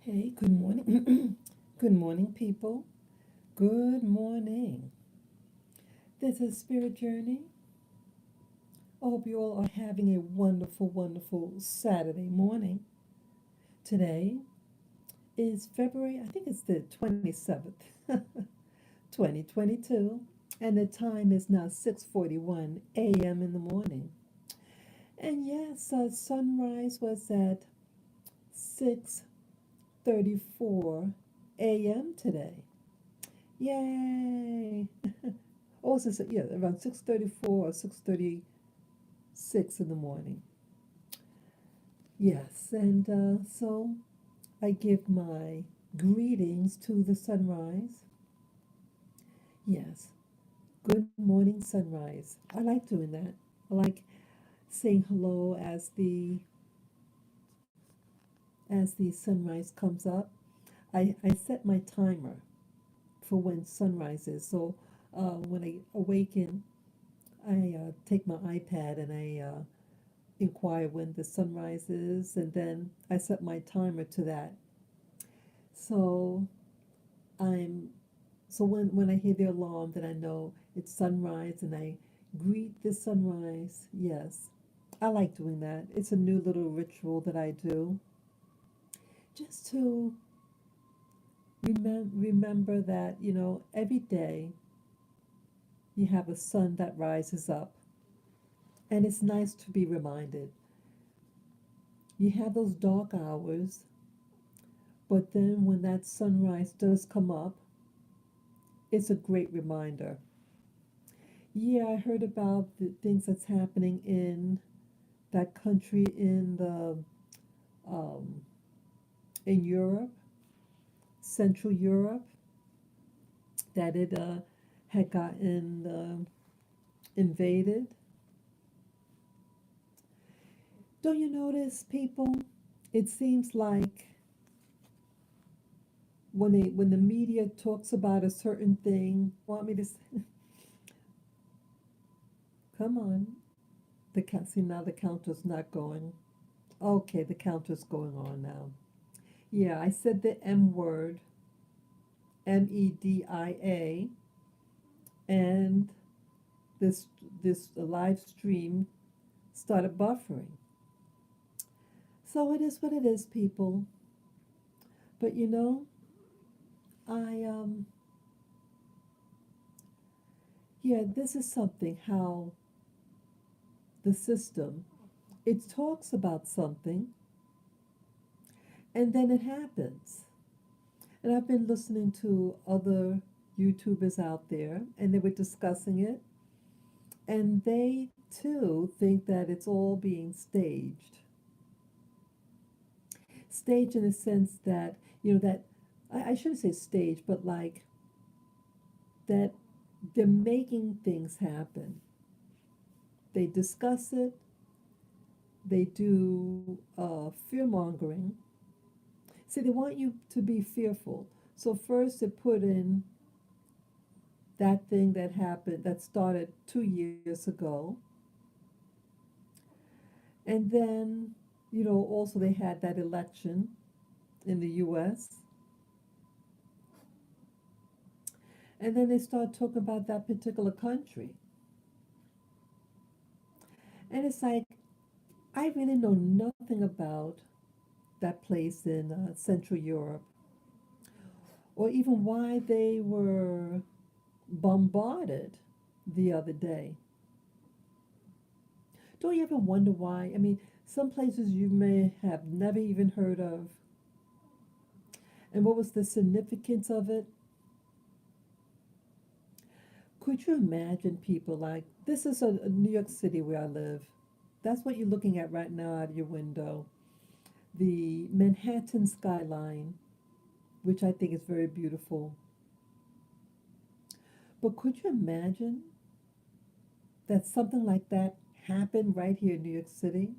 Hey, good morning. Good morning, people. Good morning. This is Spirit Journey. I hope you all are having a wonderful, wonderful Saturday morning. Today is February, I think it's the 27th, 2022, and the time is now 6:41 a.m. in the morning. And yes, sunrise was at 6:34 a.m. today. Yay! Oh, yeah, around 6:34 or 6:36 in the morning. Yes, and so I give my greetings to the sunrise. Yes, good morning, sunrise. I like doing that. I like saying hello as the sunrise comes up. I set my timer for when sunrise is. So when I awaken, I take my iPad and I inquire when the sunrise is, and then I set my timer to that. So I'm so when I hear the alarm, then I know it's sunrise, and I greet the sunrise. Yes, I like doing that. It's a new little ritual that I do just to remember that every day you have a sun that rises up, and it's nice to be reminded. You have those dark hours, but then when that sunrise does come up, it's a great reminder. Yeah, I heard about the things that's happening in that country um, in Europe, Central Europe, that it had gotten invaded. Don't you notice, people? It seems like when the media talks about a certain thing, want me to come on. See, now the counter's not going. Okay, the counter's going on now. Yeah, I said the M word, MEDIA, and this this live stream started buffering. So it is what it is, people. But I yeah, this is something how the system it talks about something and then it happens. And I've been listening to other YouTubers out there and they were discussing it, and they too think that it's all being staged. Staged in a sense that, that I shouldn't say stage, but like that they're making things happen. They discuss it, they do fear mongering. See, they want you to be fearful. So, first, they put in that thing that happened that started 2 years ago. And then, also they had that election in the US. And then they start talking about that particular country. And it's like, I really know nothing about that place in Central Europe, or even why they were bombarded the other day. Don't you ever wonder why? I mean, some places you may have never even heard of. And what was the significance of it? Could you imagine people like this is a New York City where I live. That's what you're looking at right now out of your window. The Manhattan skyline, which I think is very beautiful. But could you imagine that something like that happened right here in New York City?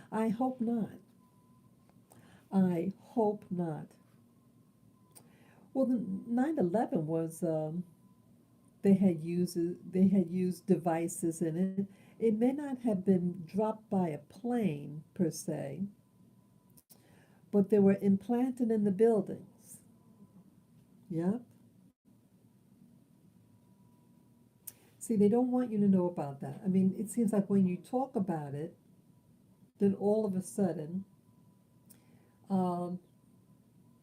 I hope not. I hope not. Well, the 9/11 was they had used devices in it. It may not have been dropped by a plane per se, but they were implanted in the buildings. Yep. See, they don't want you to know about that. I mean, it seems like when you talk about it, then all of a sudden, um,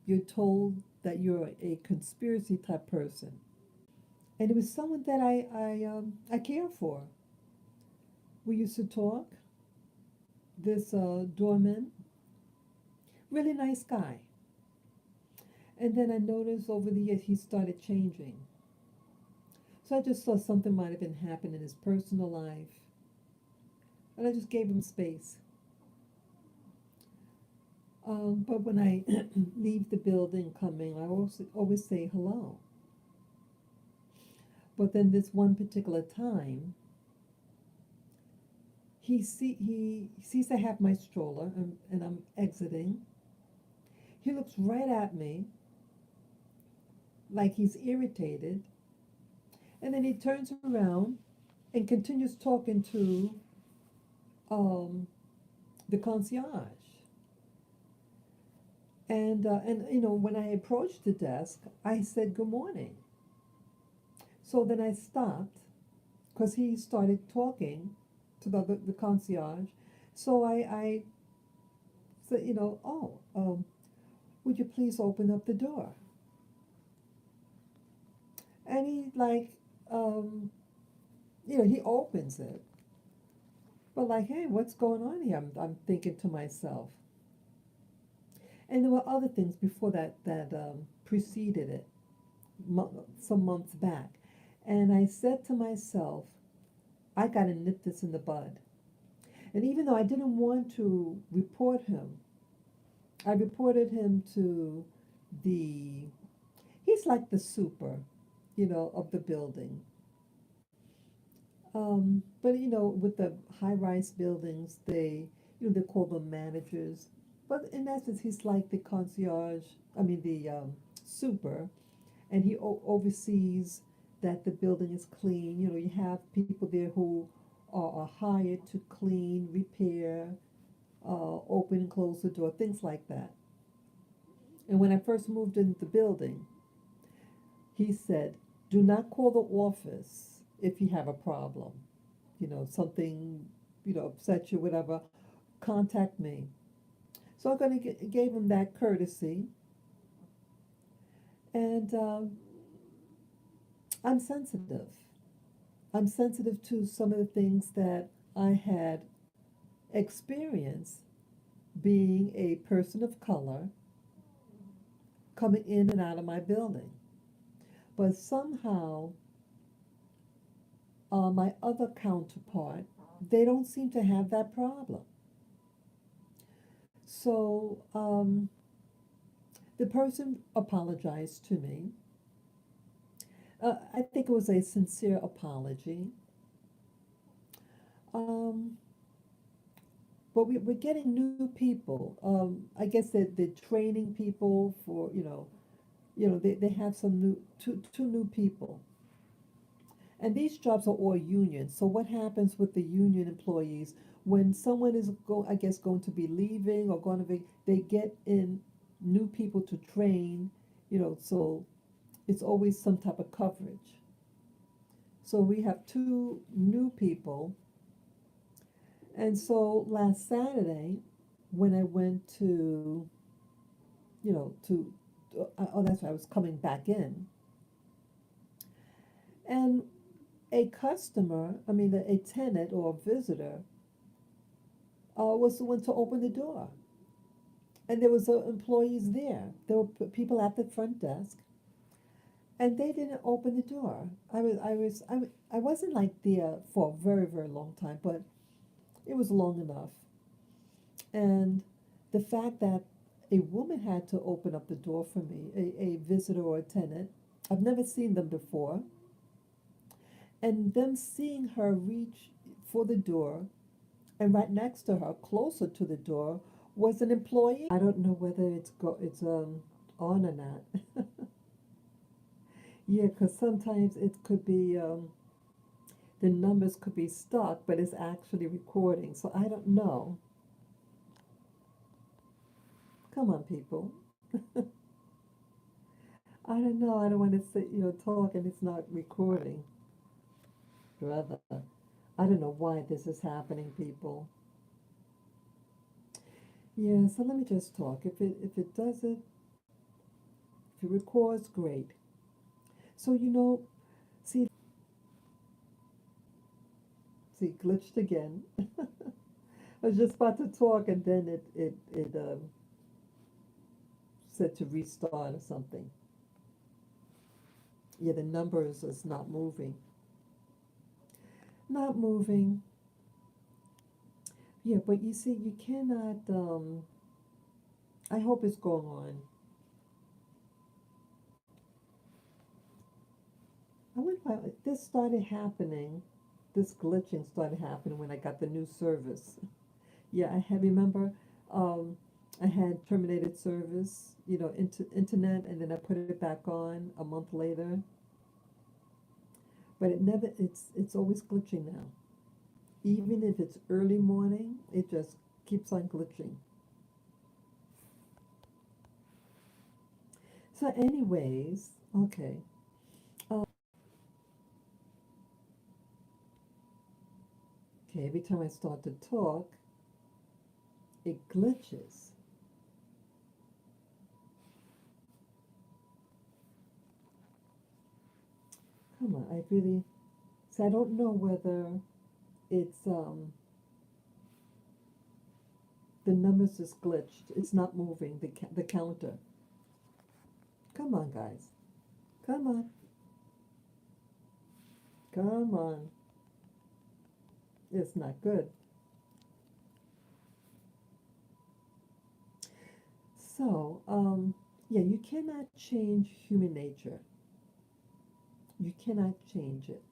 you're told that you're a conspiracy type person. And it was someone that I care for. We used to talk. This doorman, really nice guy. And then I noticed over the years he started changing. So I just thought something might have been happening in his personal life. And I just gave him space. But when I leave the building coming, I always say hello. But then this one particular time, he sees I have my stroller and I'm exiting. He looks right at me like he's irritated, and then he turns around and continues talking to um, the concierge. And when I approached the desk, I said good morning. So then I stopped because he started talking to the concierge. So I said, oh, would you please open up the door? And um, he opens it. But like, hey, what's going on here? I'm thinking to myself. And there were other things before that preceded it, some months back. And I said to myself, I got to nip this in the bud. And even though I didn't want to report him, I reported him to the, he's like the super, of the building. But with the high-rise buildings, they call them managers. But in essence, he's like the concierge. I mean, the super, and he oversees that the building is clean. You have people there who are hired to clean, repair, open and close the door, things like that. And when I first moved into the building, he said, "Do not call the office if you have a problem. Something, upset you, whatever. Contact me." So gave him that courtesy, and I'm sensitive. I'm sensitive to some of the things that I had experienced being a person of color coming in and out of my building. But somehow, my other counterpart, they don't seem to have that problem. So the person apologized to me. I think it was a sincere apology. Um, but we're getting new people. I guess that they're training people for, they have some two new people. And these jobs are all union. So what happens with the union employees when someone is going to be leaving or going to be, they get in new people to train, so it's always some type of coverage. So we have two new people. And so last Saturday, when I went to, that's why I was coming back in. And a customer, a tenant or a visitor, was the one to open the door. And there was employees there. There were people at the front desk, and they didn't open the door. I wasn't like there for a very, very long time, but it was long enough. And the fact that a woman had to open up the door for me, a visitor or a tenant, I've never seen them before. And them seeing her reach for the door, and right next to her, closer to the door, was an employee. I don't know whether it's on or not. Yeah, because sometimes it could be the numbers could be stuck, but it's actually recording. So I don't know. Come on, people. I don't know. I don't want to sit, talk and it's not recording. Brother, I don't know why this is happening, people. Yeah, so let me just talk. If it does it, if it records, great. So see, glitched again. I was just about to talk and then it said to restart or something. Yeah, the numbers is not moving. Not moving. Yeah, but you see, you cannot. I hope it's going on. I wonder why this started happening. This glitching started happening when I got the new service. Yeah, remember, um, I had terminated service, internet, and then I put it back on a month later. But it's always glitching now. Even if it's early morning, it just keeps on glitching. So, anyways, okay. Um, okay, every time I start to talk, it glitches. Come on, I really. So I don't know whether it's the numbers is glitched. It's not moving the counter. Come on, guys. Come on. Come on. It's not good. So, yeah, you cannot change human nature. You cannot change it.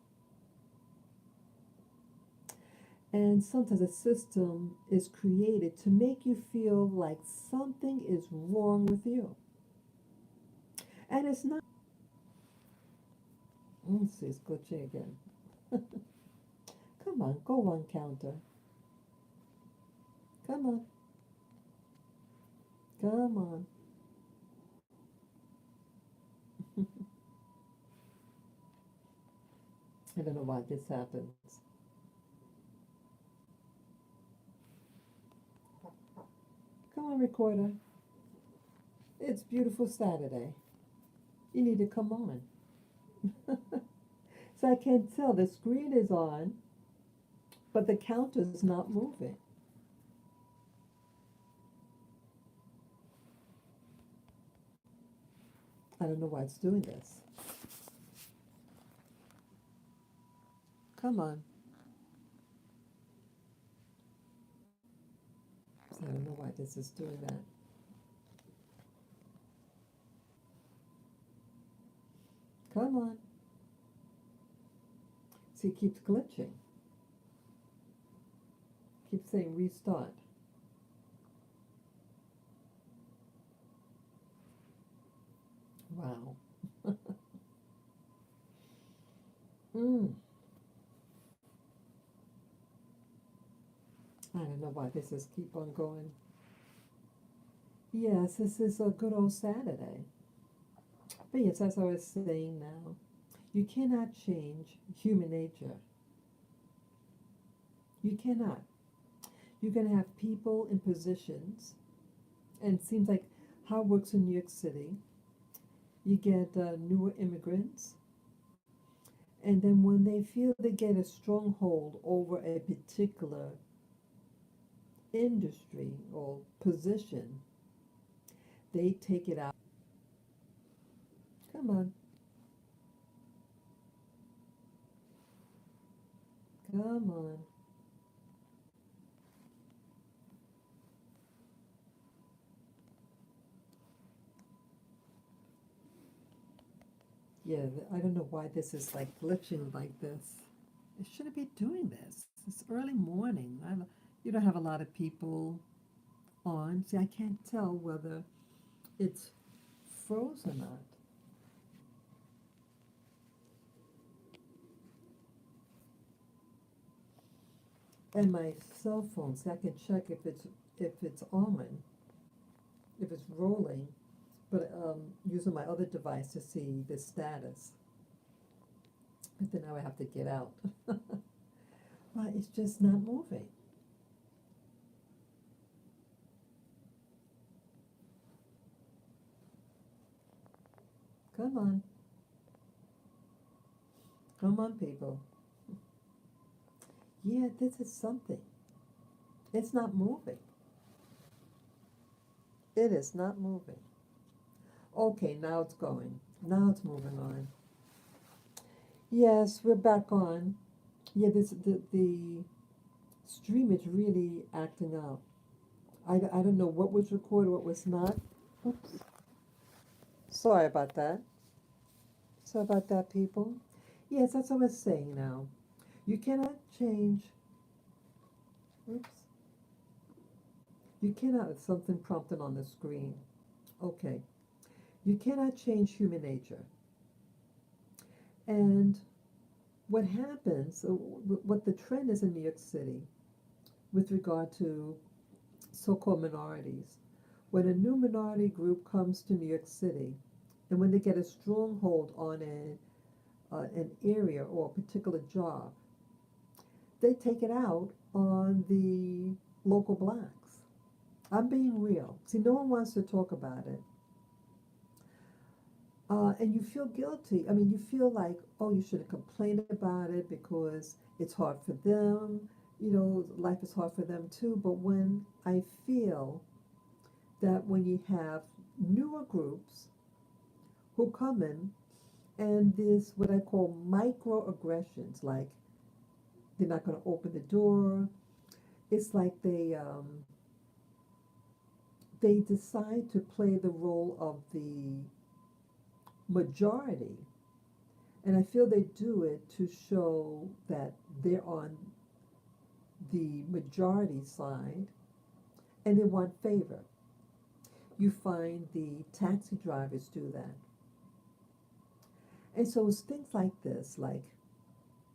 And sometimes a system is created to make you feel like something is wrong with you. And it's not. Let's see, it's glitching again. Come on, go on, counter. Come on. Come on. I don't know why this happens. Come on, recorder. It's beautiful Saturday. You need to come on. So I can't tell. The screen is on, but the counter is not moving. I don't know why it's doing this. Come on. So I don't know why this is doing that. Come on. See, it keeps glitching. Keeps saying restart. Wow. Mm. I don't know why this is keep on going. Yes, this is a good old Saturday. But yes, as I was saying now, you cannot change human nature. You cannot. You're going to have people in positions, and it seems like how it works in New York City. You get newer immigrants, and then when they feel they get a stronghold over a particular industry or position, they take it out. Come on, come on. Yeah, I don't know why this is like glitching like this. It shouldn't be doing this. It's early morning. You don't have a lot of people on. See, I can't tell whether it's froze or not. And my cell phone, so I can check if it's on. if it's rolling, but using my other device to see the status. But then now I have to get out. Right, it's just not moving. Come on. Come on, people. Yeah, this is something. It's not moving. It is not moving. Okay, now it's going. Now it's moving on. Yes, we're back on. Yeah, the stream is really acting up. I don't know what was recorded, what was not. Oops. Sorry about that. Sorry about that, people. Yes, that's what I was saying now. You cannot change. Oops. You cannot. Something prompted on the screen. Okay. You cannot change human nature. And what happens, what the trend is in New York City with regard to so-called minorities, when a new minority group comes to New York City, and when they get a stronghold on an area or a particular job, they take it out on the local blacks. I'm being real. See, no one wants to talk about it. And you feel guilty. I mean, you feel like, oh, you shouldn't complain about it because it's hard for them. You know, life is hard for them too. But when I feel that when you have newer groups who come in and there's what I call microaggressions, like they're not going to open the door. It's like they decide to play the role of the majority. And I feel they do it to show that they're on the majority side and they want favor. You find the taxi drivers do that. And so it's things like this, like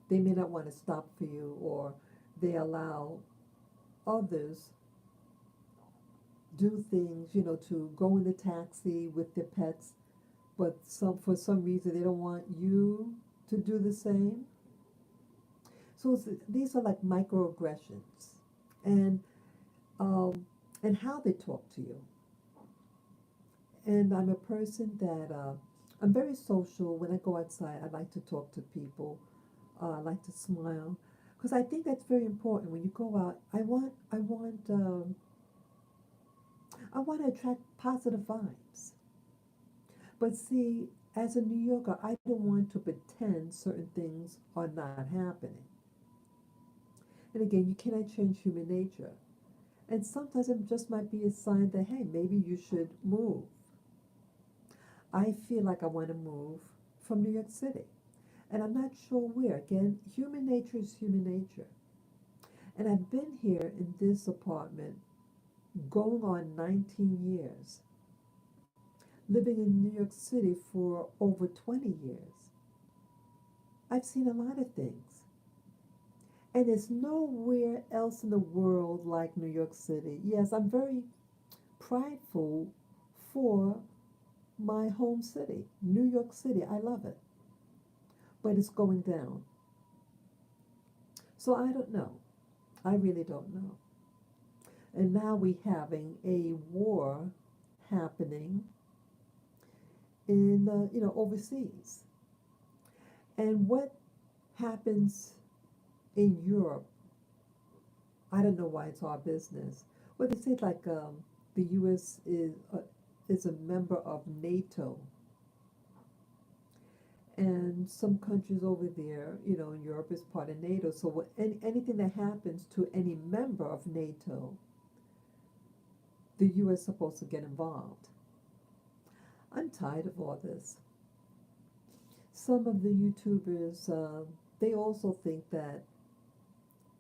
they may not want to stop for you, or they allow others do things, you know, to go in the taxi with their pets, but for some reason they don't want you to do the same. So these are like microaggressions, and um, and how they talk to you. And I'm a person that I'm very social. When I go outside, I like to talk to people. I like to smile, because I think that's very important. When you go out, I want to attract positive vibes. But see, as a New Yorker, I don't want to pretend certain things are not happening. And again, you cannot change human nature. And sometimes it just might be a sign that, hey, maybe you should move. I feel like I want to move from New York City. And I'm not sure where. Again, human nature is human nature. And I've been here in this apartment going on 19 years, living in New York City for over 20 years. I've seen a lot of things. And there's nowhere else in the world like New York City. Yes, I'm very prideful for my home city, New York City. I love it. But it's going down. So I don't know. I really don't know. And now we're having a war happening in, overseas. And what happens in Europe, I don't know why it's our business. Well, they say like the U.S. is a member of NATO, and some countries over there, in Europe is part of NATO. So anything that happens to any member of NATO, the U.S. is supposed to get involved. I'm tired of all this. Some of the YouTubers, they also think that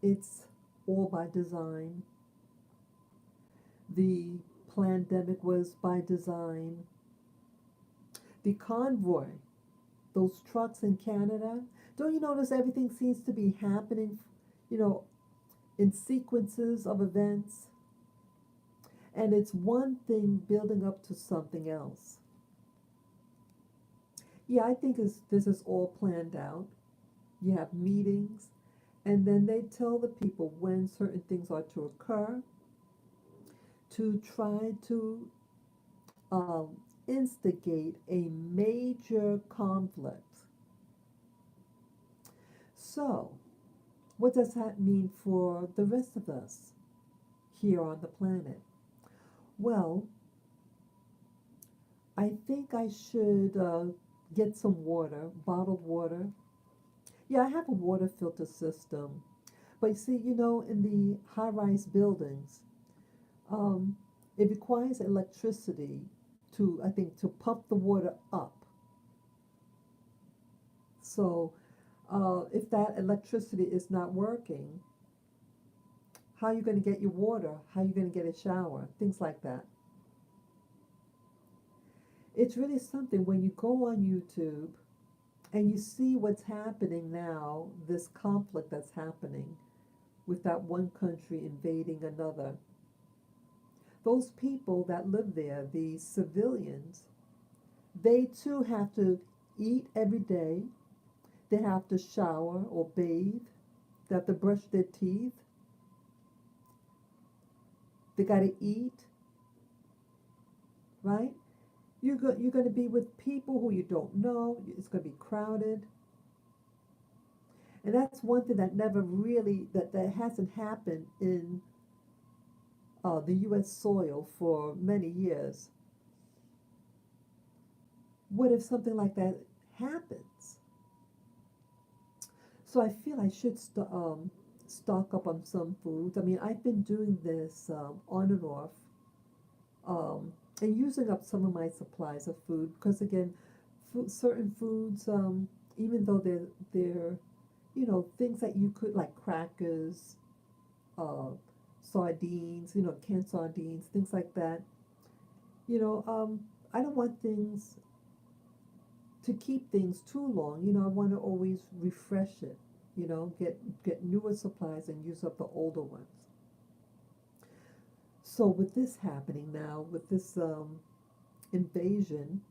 it's all by design. The pandemic was by design. The convoy, those trucks in Canada, don't you notice everything seems to be happening, you know, in sequences of events? And it's one thing building up to something else. Yeah, I think this is all planned out. You have meetings, and then they tell the people when certain things are to occur to try to um, instigate a major conflict. So, what does that mean for the rest of us here on the planet? Well, I think I should get some water, bottled water. Yeah, I have a water filter system. But you see, in the high-rise buildings, um, it requires electricity to, I think, to pump the water up. So if that electricity is not working, how are you going to get your water? How are you going to get a shower? Things like that. It's really something when you go on YouTube and you see what's happening now, this conflict that's happening with that one country invading another. Those people that live there, the civilians, they too have to eat every day. They have to shower or bathe. They have to brush their teeth. They got to eat, right? You're going to be with people who you don't know. It's going to be crowded. And that's one thing that never really, that hasn't happened in the U.S. soil for many years. What if something like that happens? So I feel I should stock up on some foods. I mean, I've been doing this on and off, and using up some of my supplies of food because again, certain foods, even though they're things that you could like crackers, uh, sardines, canned sardines, things like that. You know, I don't want things to keep things too long. I want to always refresh it. Get newer supplies and use up the older ones. So with this happening now, with this invasion,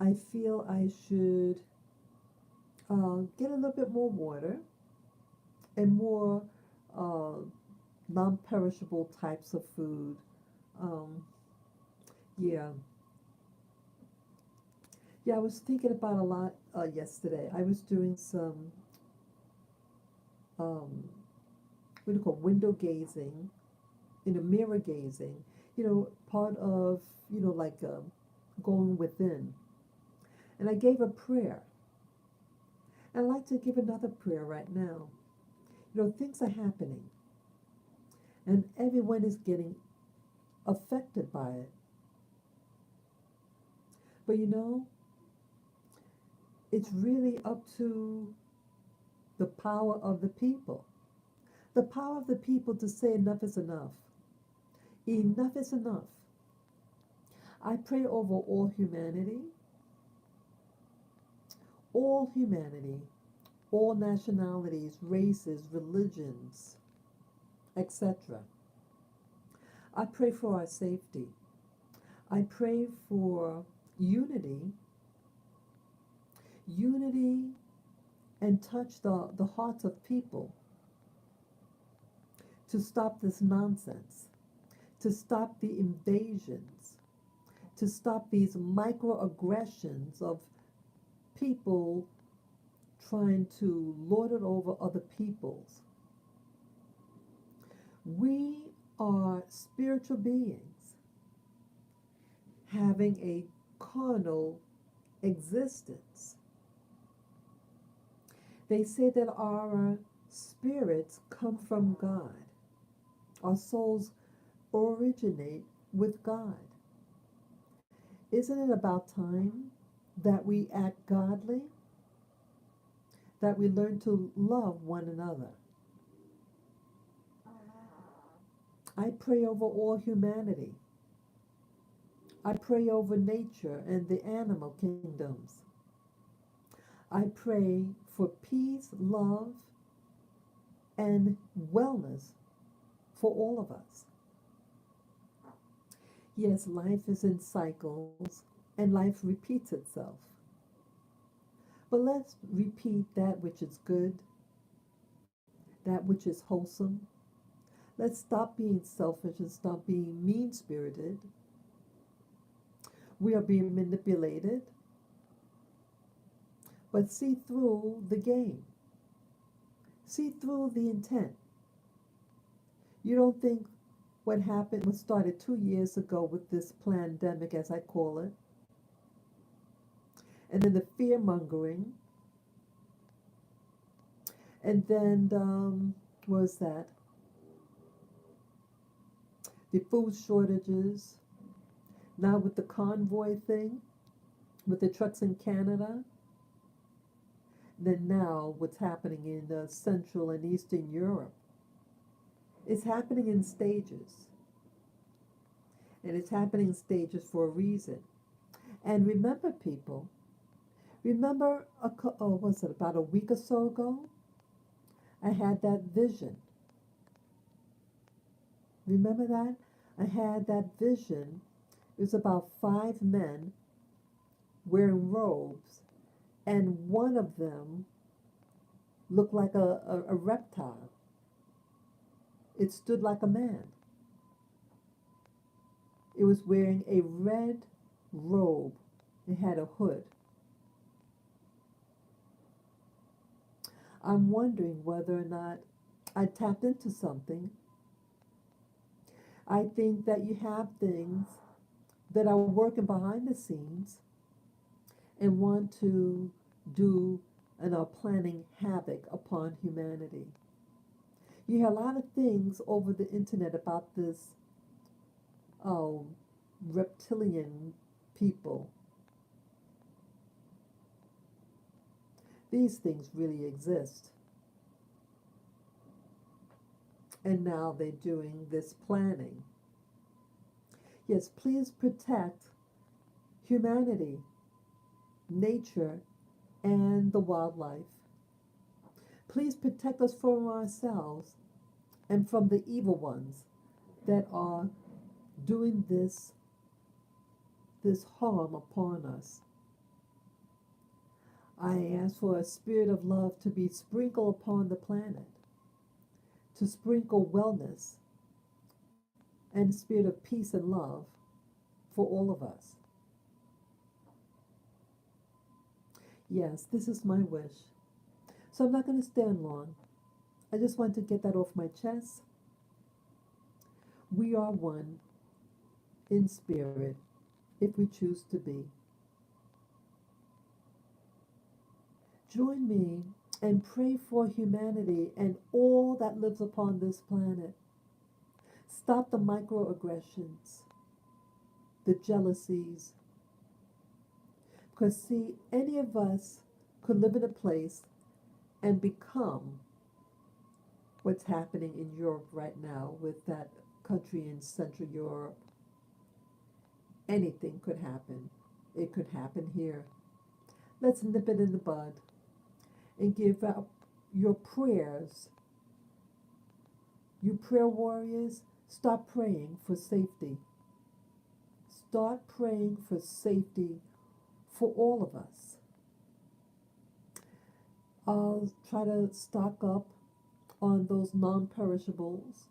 I feel I should get a little bit more water and more uh, non-perishable types of food. Um, yeah, yeah. I was thinking about a lot yesterday. I was doing some um, what do you call window gazing, mirror gazing. Part of like going within. And I gave a prayer. And I'd like to give another prayer right now. Things are happening, and everyone is getting affected by it. But it's really up to the power of the people. The power of the people to say enough is enough. Enough is enough. I pray over all humanity, all nationalities, races, religions, etc. I pray for our safety. I pray for unity, and touch the hearts of people to stop this nonsense, to stop the invasions, to stop these microaggressions of people trying to lord it over other peoples. We are spiritual beings having a carnal existence. They say that our spirits come from God. Our souls originate with God. Isn't it about time that we act godly? That we learn to love one another? I pray over all humanity. I pray over nature and the animal kingdoms. I pray for peace, love, and wellness for all of us. Yes, life is in cycles and life repeats itself. But let's repeat that which is good, that which is wholesome. Let's stop being selfish and stop being mean spirited. We are being manipulated, but see through the game, see through the intent. You don't think what happened, what started 2 years ago with this pandemic, as I call it, and then the fear mongering, and then what was that? The food shortages. Now with the convoy thing, with the trucks in Canada, then now what's happening in Central and Eastern Europe. It's happening in stages, and it's happening in stages for a reason. And remember, people, remember, was it about a week or so ago? I had that vision. Remember that? I had that vision. It was about 5 men wearing robes, and one of them looked like a reptile. It stood like a man. It was wearing a red robe. It had a hood. I'm wondering whether or not I tapped into something. I think that you have things that are working behind the scenes and want to do and are planning havoc upon humanity. You hear a lot of things over the internet about this oh, reptilian people. These things really exist. And now they're doing this planning. Yes, please protect humanity, nature, and the wildlife. Please protect us from ourselves and from the evil ones that are doing this harm upon us. I ask for a spirit of love to be sprinkled upon the planet, to sprinkle wellness and a spirit of peace and love for all of us. Yes, this is my wish. So I'm not going to stand long. I just want to get that off my chest. We are one in spirit if we choose to be. Join me and pray for humanity and all that lives upon this planet. Stop the microaggressions, the jealousies. Because, see, any of us could live in a place and become what's happening in Europe right now with that country in Central Europe. Anything could happen. It could happen here. Let's nip it in the bud and give out your prayers. You prayer warriors, start praying for safety. Start praying for safety for all of us. I'll try to stock up on those non-perishables.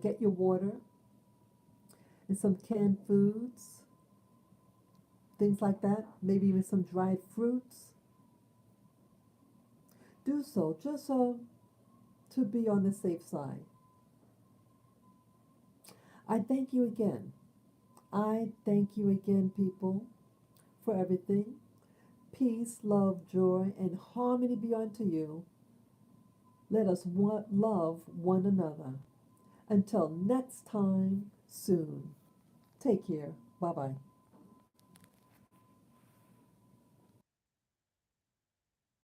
Get your water and some canned foods, things like that, maybe even some dried fruits. Do so, just so to be on the safe side. I thank you again. I thank you again, people, for everything. Peace, love, joy, and harmony be unto you. Let us love one another. Until next time, soon. Take care. Bye bye.